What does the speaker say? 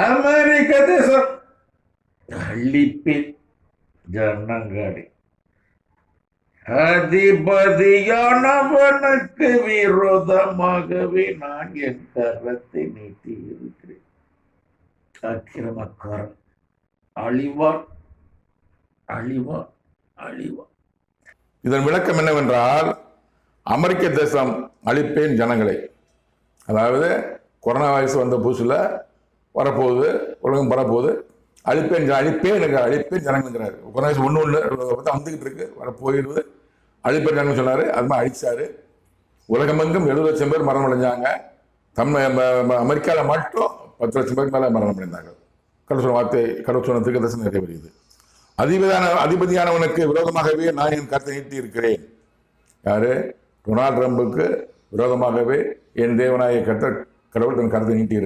அமெரிக்க தேசம் அழிப்பேன் ஜனங்களை, அதிபதியானவனுக்கு விரோதமாகவே நான் என் கரத்தை நீட்டி இருக்கிறேன். அக்கிரமக்காரன் அழிவான், அழிவான், அழிவான். இதன் விளக்கம் என்னவென்றால், அமெரிக்க தேசம் அழிப்பேன் ஜனங்களை, அதாவது கொரோனா வைரஸ் வந்த புதுசில் வரப்போகுது, உலகம் வரப்போகுது, அழிப்பேன் ஜனங்கிறாரு. கொரோனா வைரஸ் ஒன்று வந்துக்கிட்டு இருக்கு, வர போயிடுது, அழிப்பேன் ஜனங்கள் சொன்னார். அது மாதிரி அழிச்சாரு. உலகமெங்கும் 70 லட்சம் பேர் மரணம் அடைஞ்சாங்க. அமெரிக்காவில் மட்டும் 10 லட்சம் பேருக்கு மேலே மரணம் அடைந்தாங்க. கடவுள் சொன்ன தீர்க்கதரிசனம் நிறைவேறியது. அதிபதியானவனுக்கு விரோதமாகவே நான் என் கருத்தை நீட்டி இருக்கிறேன். யாரு? டொனால்ட் ட்ரம்புக்கு விரோதமாகவே என் தேவனாய கடவுள் தன் கருத்தை நீட்டி